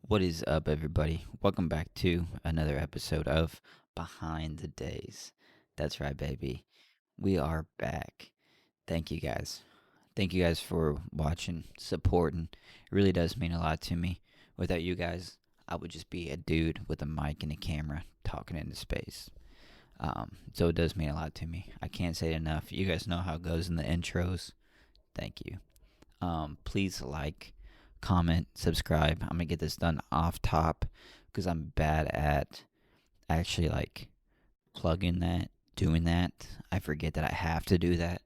What is up, everybody? Welcome back to another episode of Behind the Daze. That's right, baby. We are back. Thank you guys. Thank you guys for watching, supporting. It really does mean a lot to me. Without you guys, I would just be a dude with a mic and a camera talking into space. So it does mean a lot to me. I can't say it enough. You guys know how it goes in the intros. Thank you. Please like, comment, subscribe. I'm gonna get this done off top because I'm bad at actually plugging that, doing that. I forget that I have to do that.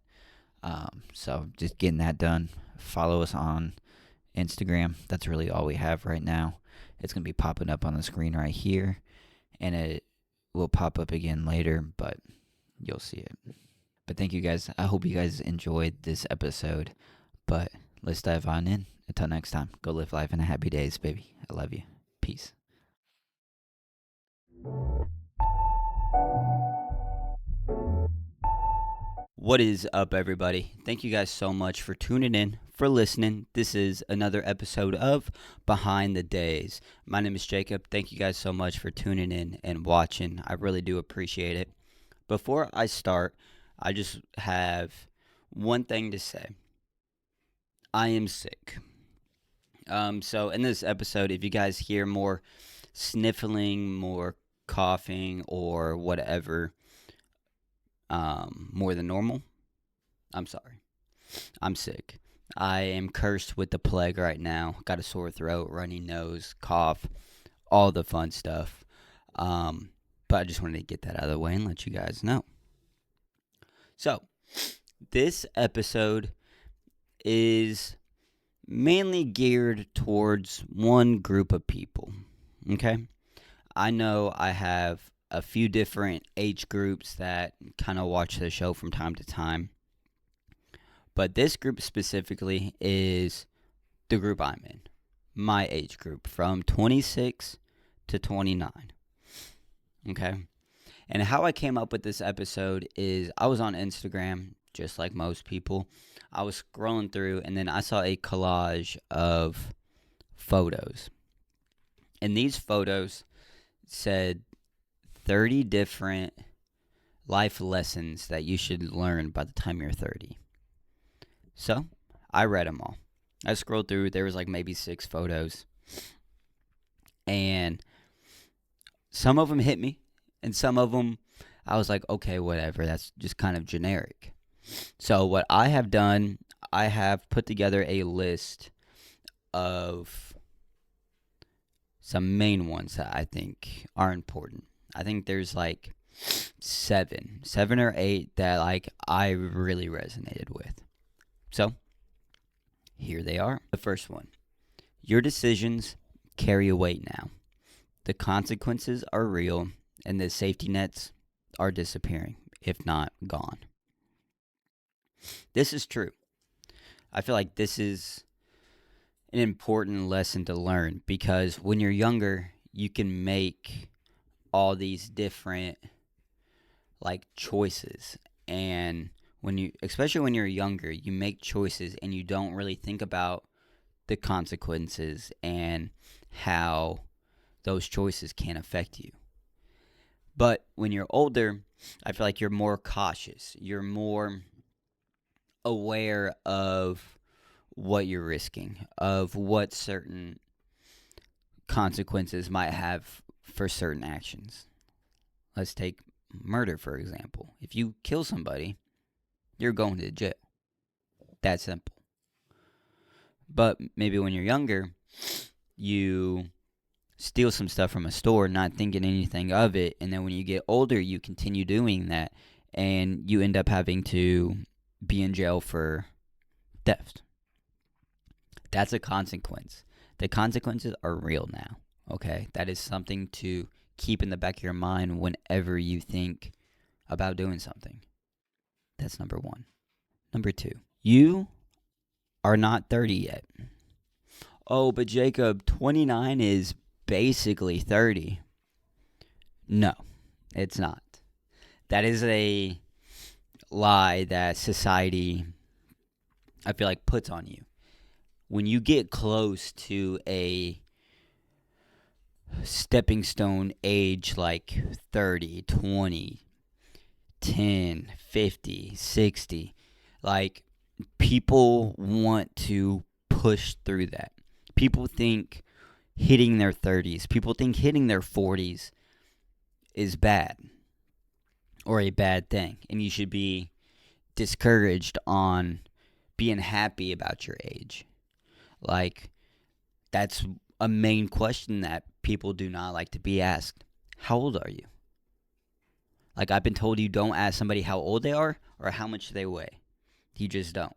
So just getting that done. Follow us on Instagram. That's really all we have right now. It's gonna be popping up on the screen right here, and it will pop up again later, but you'll see it. But thank you guys. I hope you guys enjoyed this episode. But let's dive on in. Until next time, go live life in a happy days, baby. I love you. Peace. What is up, everybody? Thank you guys so much for tuning in, for listening. This is another episode of Behind the Daze. My name is Jacob. Thank you guys so much for tuning in and watching. I really do appreciate it. Before I start, I just have one thing to say. I am sick. So in this episode, if you guys hear more sniffling, more coughing, or whatever, more than normal, I'm sorry. I'm sick. I am cursed with the plague right now. Got a sore throat, runny nose, cough, all the fun stuff. But I just wanted to get that out of the way and let you guys know. So, this episode is mainly geared towards one group of people, okay? I know I have a few different age groups that kind of watch the show from time to time, but this group specifically is the group I'm in, my age group, from 26 to 29, okay? And how I came up with this episode is I was on Instagram, just like most people. I was scrolling through, and then I saw a collage of photos. And these photos said 30 different life lessons that you should learn by the time you're 30. So, I read them all. I scrolled through, there was like maybe 6 photos. And some of them hit me, and some of them I was like, okay, whatever, that's just kind of generic. So what I have done, I have put together a list of some main ones that I think are important. I think there's like seven or 8 that like I really resonated with. So here they are. The first one: your decisions carry a weight now. The consequences are real, and the safety nets are disappearing, if not gone. This is true. I feel like this is an important lesson to learn because when you're younger, you can make all these different like choices, and especially when you're younger, you make choices and you don't really think about the consequences and how those choices can affect you. But when you're older, I feel like you're more cautious. You're more aware of what you're risking, of what certain consequences might have for certain actions. Let's take murder, for example. If you kill somebody, you're going to jail. That simple. But maybe when you're younger, you steal some stuff from a store, not thinking anything of it, and then when you get older, you continue doing that, and you end up having to be in jail for theft. That's a consequence. The consequences are real now, okay? That is something to keep in the back of your mind whenever you think about doing something. That's number 1. Number 2, you are not 30 yet. Oh, but Jacob, 29 is basically 30. No, it's not. That is a lie that society, I feel like, puts on you. When you get close to a stepping stone age like 30, 20, 10, 50, 60. Like, people want to push through that. People think hitting their 30s, people think hitting their 40s is bad or a bad thing. And you should be discouraged on being happy about your age. Like, that's a main question that people do not like to be asked. How old are you? Like, I've been told you don't ask somebody how old they are or how much they weigh. You just don't.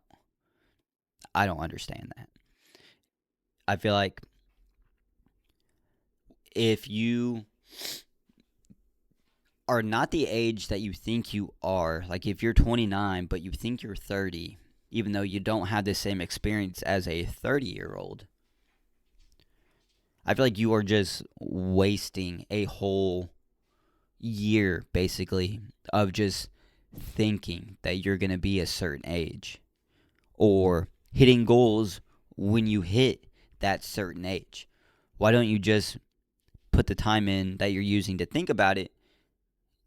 I don't understand that. I feel like if you are not the age that you think you are, like if you're 29 but you think you're 30, even though you don't have the same experience as a 30-year-old, I feel like you are just wasting a whole year, basically, of just thinking that you're going to be a certain age or hitting goals when you hit that certain age. Why don't you just put the time in that you're using to think about it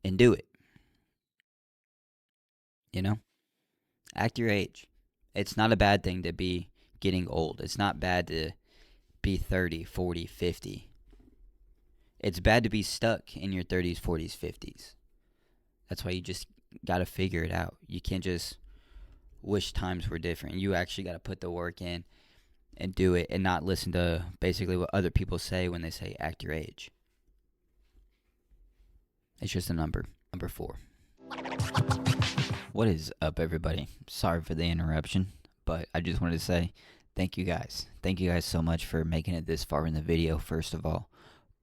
and do it? You know? Act your age. It's not a bad thing to be getting old. It's not bad to be 30, 40, 50. It's bad to be stuck in your 30s, 40s, 50s. That's why you just got to figure it out. You can't just wish times were different. You actually got to put the work in and do it and not listen to basically what other people say when they say act your age. It's just a number. Number 4. What is up, everybody? Sorry for the interruption, but I just wanted to say thank you guys. Thank you guys so much for making it this far in the video, first of all.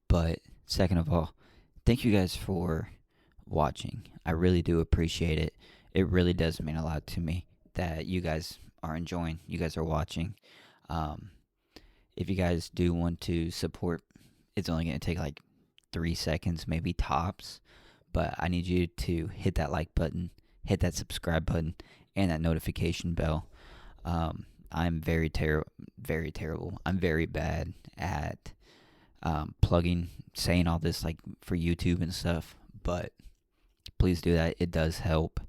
But second of all, thank you guys for watching. I really do appreciate it. It really does mean a lot to me that you guys are enjoying, you guys are watching. If you guys do want to support, it's only going to take like 3 seconds, maybe tops. But I need you to hit that like button, hit that subscribe button, and that notification bell. I'm very terrible. I'm very bad at plugging, saying all this like for YouTube and stuff. But please do that. It does help.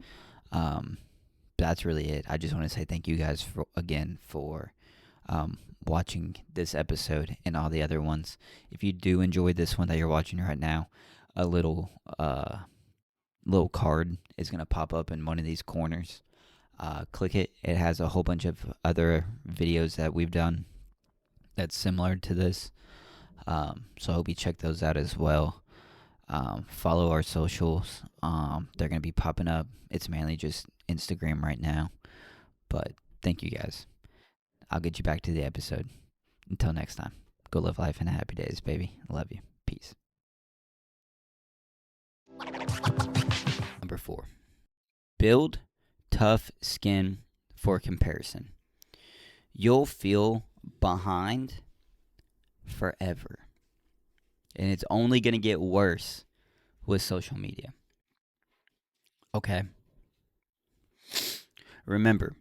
That's really it. I just want to say thank you guys for watching this episode and all the other ones. If you do enjoy this one that you're watching right now, a little card is going to pop up in one of these corners. Click it. It has a whole bunch of other videos that we've done that's similar to this. So I hope you check those out as well. Follow our socials. They're going to be popping up. It's mainly just Instagram right now. But thank you guys. I'll get you back to the episode. Until next time, go live life in a happy days, baby. I love you. Peace. Number 4. Build tough skin for comparison. You'll feel behind forever. And it's only going to get worse with social media. Okay. Remember,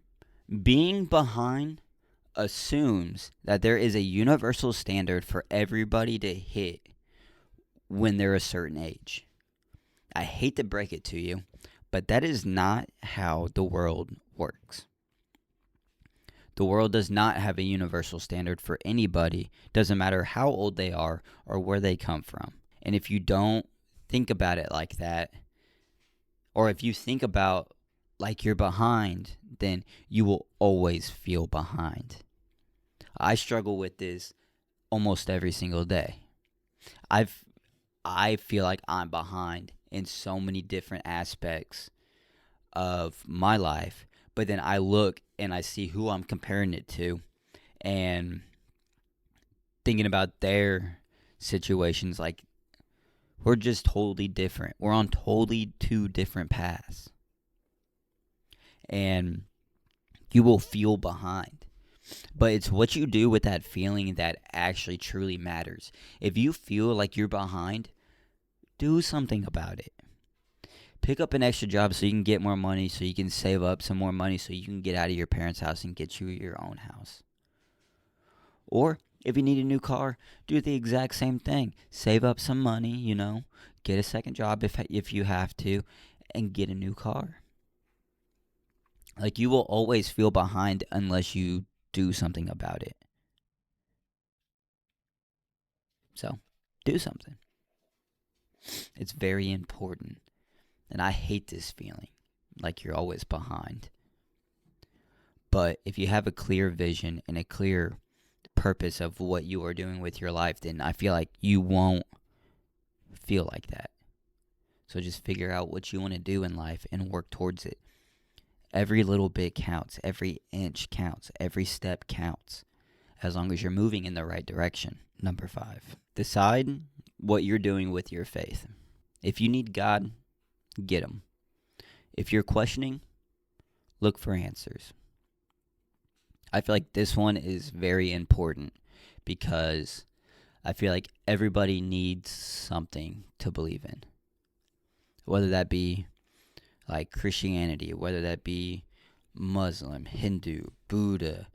being behind assumes that there is a universal standard for everybody to hit when they're a certain age. I hate to break it to you, but that is not how the world works. The world does not have a universal standard for anybody. Doesn't matter how old they are or where they come from. And if you don't think about it like that, or if you think about like you're behind, then you will always feel behind. I struggle with this almost every single day. I feel like I'm behind in so many different aspects of my life, but then I look and I see who I'm comparing it to and thinking about their situations, like we're just totally different. We're on totally 2 different paths. And you will feel behind. But it's what you do with that feeling that actually truly matters. If you feel like you're behind, do something about it. Pick up an extra job so you can get more money, so you can save up some more money so you can get out of your parents' house and get you your own house. Or If you need a new car, do the exact same thing. Save up some money, get a second job if you have to, and get a new car. Like, you will always feel behind unless you do something about it. So, do something. It's very important. And I hate this feeling like you're always behind. But if you have a clear vision and a clear purpose of what you are doing with your life, then I feel like you won't feel like that. So just figure out what you want to do in life and work towards it. Every little bit counts. Every inch counts. Every step counts. As long as you're moving in the right direction. Number 5, decide what you're doing with your faith. If you need God, get Him. If you're questioning, look for answers. I feel like this one is very important because I feel like everybody needs something to believe in. Whether that be like Christianity, whether that be Muslim, Hindu, Buddha,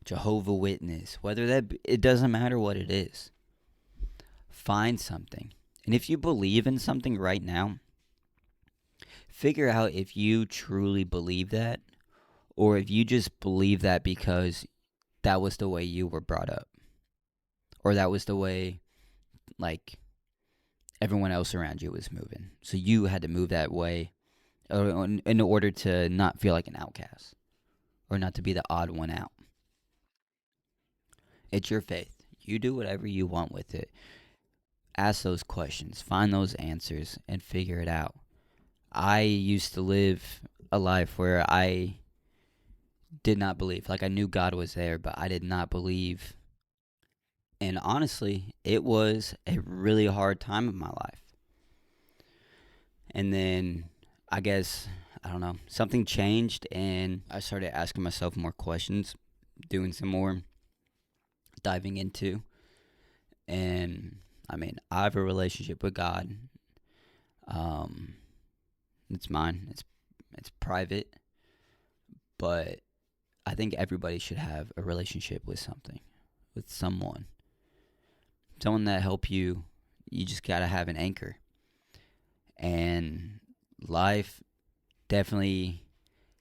Jehovah Witness, it doesn't matter what it is. Find something. And if you believe in something right now, figure out if you truly believe that, or if you just believe that because that was the way you were brought up, or that was the way, like, everyone else around you was moving. So you had to move that way in order to not feel like an outcast, or not to be the odd one out. It's your faith. You do whatever you want with it. Ask those questions, find those answers, and figure it out. I used to live a life where I did not believe. Like, I knew God was there, but I did not believe. And honestly, it was a really hard time of my life. And then, I guess, I don't know, something changed, and I started asking myself more questions, doing some more diving into. And I mean, I have a relationship with God. It's mine. It's private, but I think everybody should have a relationship with someone that help you. You just gotta have an anchor. And life definitely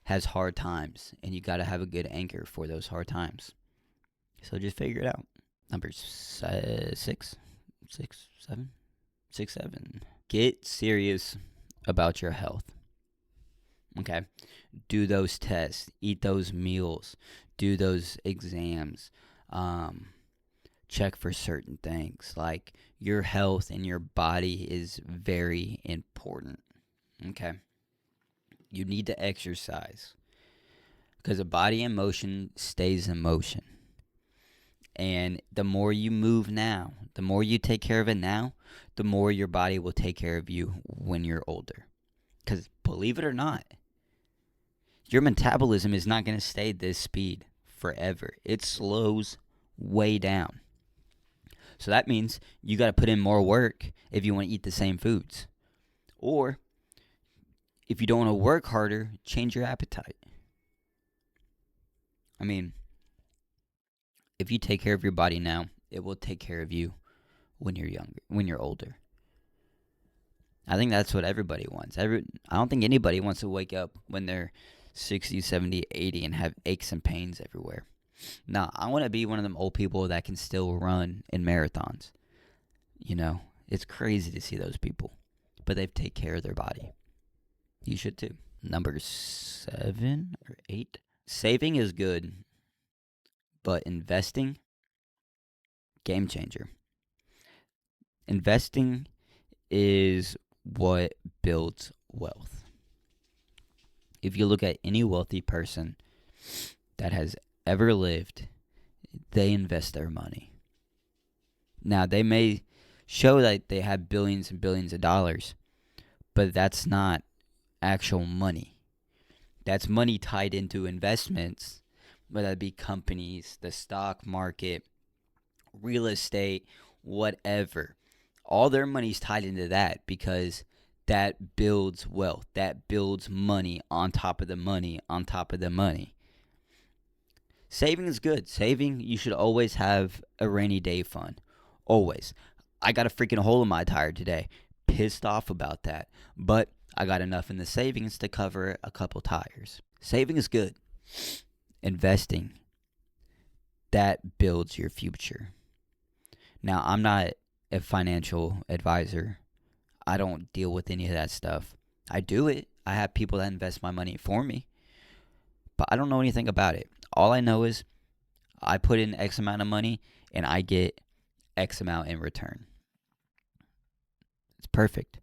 has hard times, and you gotta have a good anchor for those hard times. So just figure it out. Number 7. Get serious about your health. Okay? Do those tests. Eat those meals. Do those exams. Check for certain things. Like, your health and your body is very important. Okay? You need to exercise. Because a body in motion stays in motion. And the more you move now, the more you take care of it now, the more your body will take care of you when you're older. Because believe it or not, your metabolism is not going to stay this speed forever. It slows way down. So that means you got to put in more work if you want to eat the same foods. Or if you don't want to work harder, change your appetite. I mean, if you take care of your body now, it will take care of you when you're younger, when you're older. I think that's what everybody wants. I don't think anybody wants to wake up when they're 60, 70, 80 and have aches and pains everywhere. Nah, I want to be one of them old people that can still run in marathons. It's crazy to see those people, but they take care of their body. You should too. Number 7 or 8. Saving is good, but investing, game changer. Investing is what builds wealth. If you look at any wealthy person that has ever lived, they invest their money. Now, they may show that they have billions and billions of dollars, but that's not actual money. That's money tied into investments, whether that be companies, the stock market, real estate, whatever. All their money's tied into that because that builds wealth. That builds money on top of the money on top of the money. Saving is good. Saving, you should always have a rainy day fund. Always. I got a freaking hole in my tire today. Pissed off about that. But I got enough in the savings to cover a couple tires. Saving is good. Investing, that builds your future. Now, I'm not a financial advisor. I don't deal with any of that stuff. I do it. I have people that invest my money for me, but I don't know anything about it. All I know is I put in X amount of money and I get X amount in return. It's perfect.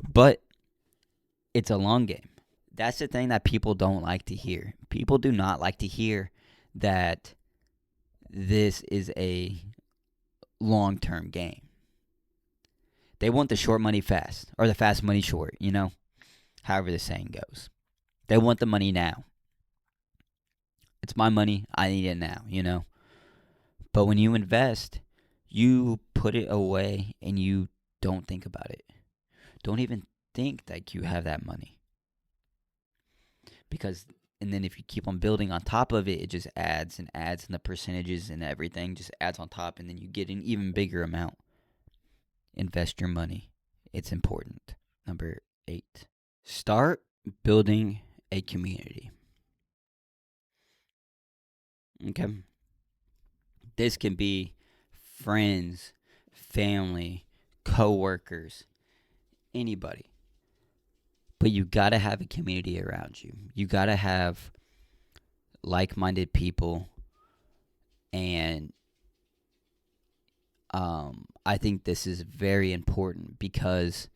But it's a long game. That's the thing that people don't like to hear. People do not like to hear that this is a long-term game. They want the short money fast, or the fast money short, however the saying goes. They want the money now. It's my money, I need it now. But when you invest, you put it away and you don't think about it. Don't even think that you have that money. And then if you keep on building on top of it, it just adds and adds, and the percentages and everything just adds on top, and then you get an even bigger amount. Invest your money. It's important. Number 8. Start building a community. Okay? This can be friends, family, co-workers, anybody. But you got to have a community around you. You got to have like-minded people. And I think this is very important because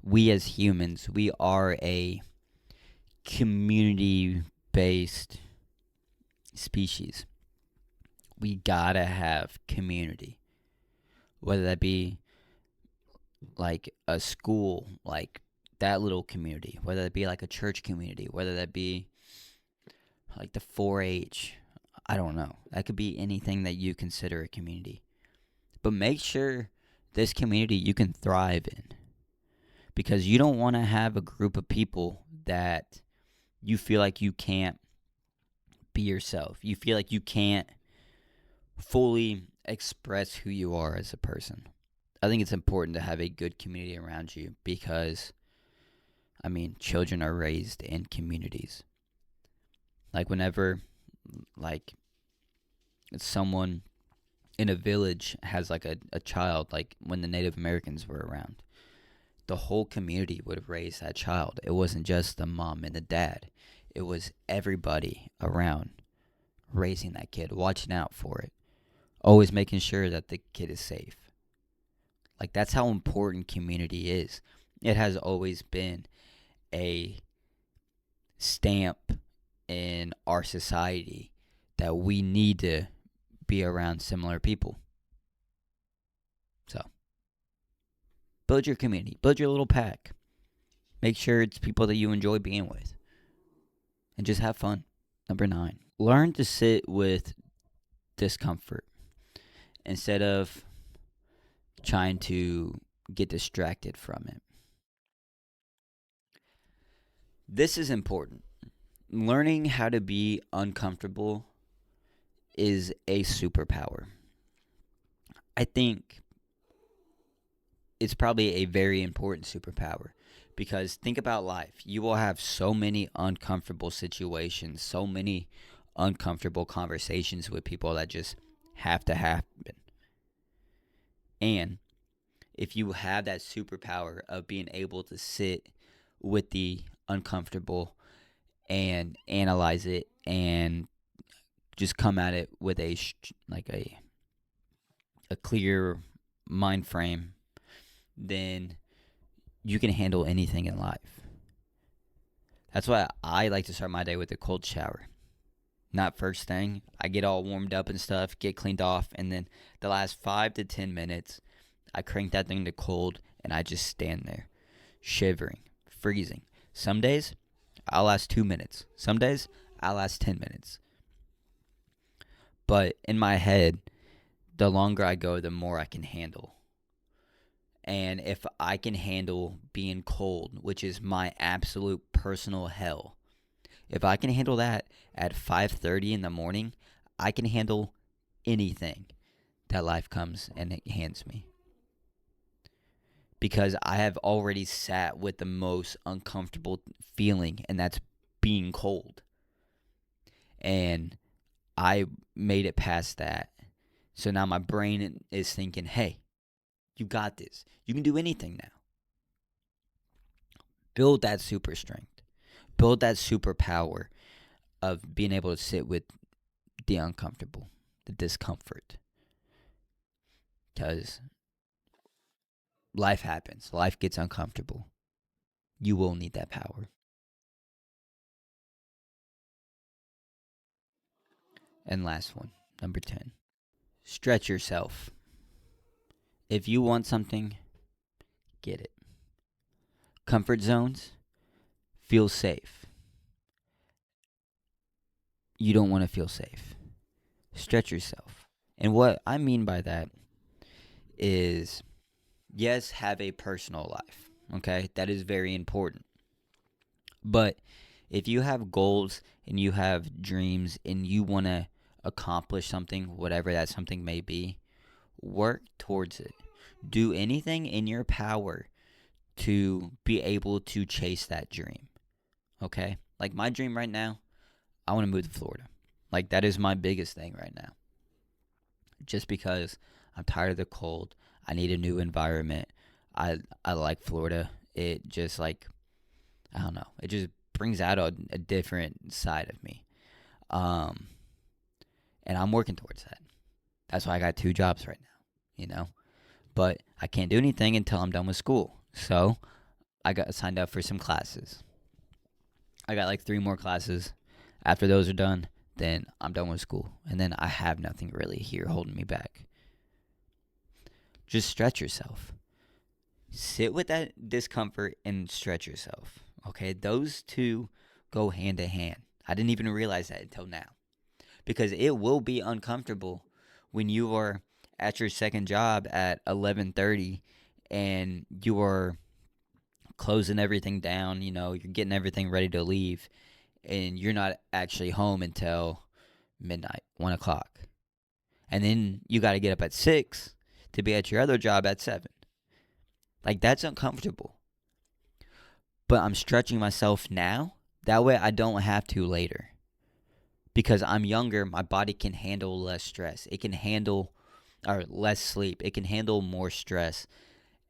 we as humans, we are a community-based species. We got to have community. Whether that be like a school, like that little community, whether that be like a church community, whether that be like the 4-H, I don't know. That could be anything that you consider a community. But make sure this community you can thrive in, because you don't want to have a group of people that you feel like you can't be yourself. You feel like you can't fully express who you are as a person. I think it's important to have a good community around you because, children are raised in communities. Like whenever, someone in a village has like a child, like when the Native Americans were around, the whole community would raise that child. It wasn't just the mom and the dad. It was everybody around raising that kid, watching out for it, always making sure that the kid is safe. Like, that's how important community is. It has always been a stamp in our society that we need to be around similar people. So, build your community. Build your little pack. Make sure it's people that you enjoy being with. And just have fun. Number 9. Learn to sit with discomfort instead of trying to get distracted from it. This is important. Learning how to be uncomfortable is a superpower. I think it's probably a very important superpower because think about life. You will have so many uncomfortable situations, so many uncomfortable conversations with people that just have to happen. And if you have that superpower of being able to sit with the uncomfortable and analyze it and just come at it with a clear mind frame, then you can handle anything in life. That's why I like to start my day with a cold shower. Not first thing. I get all warmed up and stuff, get cleaned off, and then the last 5 to 10 minutes, I crank that thing to cold, and I just stand there, shivering, freezing. Some days, I'll last 2 minutes. Some days, I'll last 10 minutes. But in my head, the longer I go, the more I can handle. And if I can handle being cold, which is my absolute personal hell, if I can handle that at 5:30 in the morning, I can handle anything that life comes and it hands me. Because I have already sat with the most uncomfortable feeling, and that's being cold. And I made it past that. So now my brain is thinking, hey, you got this. You can do anything now. Build that super strength. Build that superpower of being able to sit with the uncomfortable, the discomfort. Because life happens, life gets uncomfortable. You will need that power. And last one, number 10. Stretch yourself. If you want something, get it. Comfort zones, feel safe. You don't want to feel safe. Stretch yourself. And what I mean by that is, yes, have a personal life. Okay? That is very important. But if you have goals and you have dreams and you want to accomplish something, whatever that something may be, work towards it. Do anything in your power to be able to chase that dream. Okay? Like my dream right now, I want to move to Florida. Like that is my biggest thing right now. Just because I'm tired of the cold. I need a new environment. I like Florida. It just like, I don't know. It just brings out a different side of me. Um and I'm working towards that. That's why I got 2 jobs right now. But I can't do anything until I'm done with school. So I got signed up for some classes. I got like 3 more classes. After those are done, then I'm done with school. And then I have nothing really here holding me back. Just stretch yourself. Sit with that discomfort and stretch yourself. Okay? Those two go hand in hand. I didn't even realize that until now. Because it will be uncomfortable when you are at your second job at 11:30 and you are closing everything down, you're getting everything ready to leave, and you're not actually home until midnight, 1 o'clock. And then you got to get up at 6 to be at your other job at 7. Like, that's uncomfortable. But I'm stretching myself now. That way I don't have to later. Because I'm younger, my body can handle less stress. It can handle, or less sleep. It can handle more stress.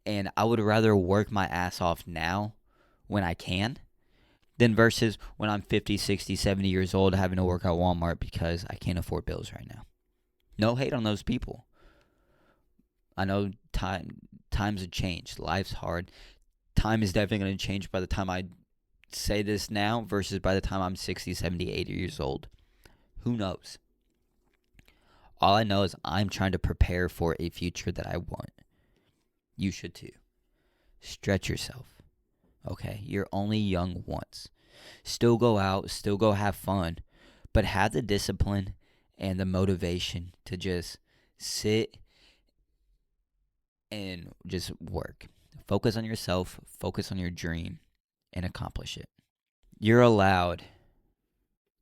And I would rather work my ass off now when I can than versus when I'm 50, 60, 70 years old having to work at Walmart because I can't afford bills right now. No hate on those people. I know times have changed. Life's hard. Time is definitely going to change by the time I say this now versus by the time I'm 60, 70, 80 years old. Who knows? All I know is I'm trying to prepare for a future that I want. You should too. Stretch yourself. Okay? You're only young once. Still go out, still go have fun, but have the discipline and the motivation to just sit and just work. Focus on yourself, focus on your dream, and accomplish it. You're allowed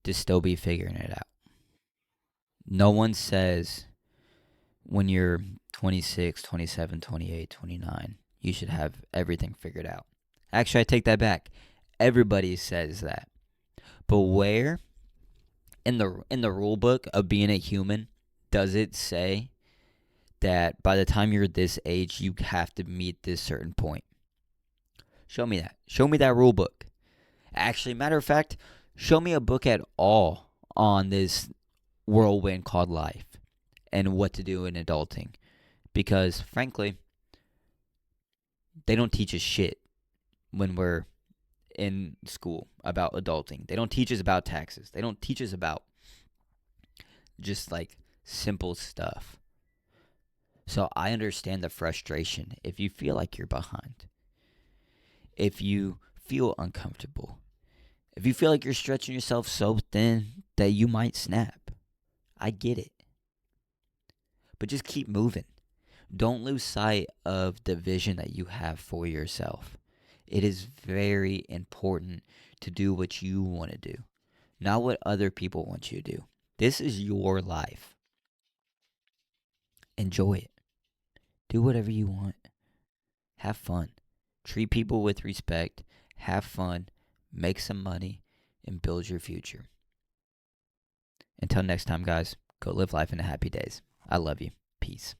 to still be figuring it out. No one says when you're 26, 27, 28, 29, you should have everything figured out. Actually, I take that back. Everybody says that. But where in the rule book of being a human does it say that by the time you're this age you have to meet this certain point? Show me that. Show me that rule book. Actually, matter of fact, show me a book at all on this whirlwind called life and what to do in adulting. Because frankly, they don't teach us shit when we're in school about adulting. They don't teach us about taxes. They don't teach us about just like simple stuff. So I understand the frustration if you feel like you're behind. If you feel uncomfortable. If you feel like you're stretching yourself so thin that you might snap. I get it. But just keep moving. Don't lose sight of the vision that you have for yourself. It is very important to do what you want to do, not what other people want you to do. This is your life. Enjoy it. Do whatever you want. Have fun. Treat people with respect. Have fun. Make some money and build your future. Until next time, guys, go live life in the happy days. I love you. Peace.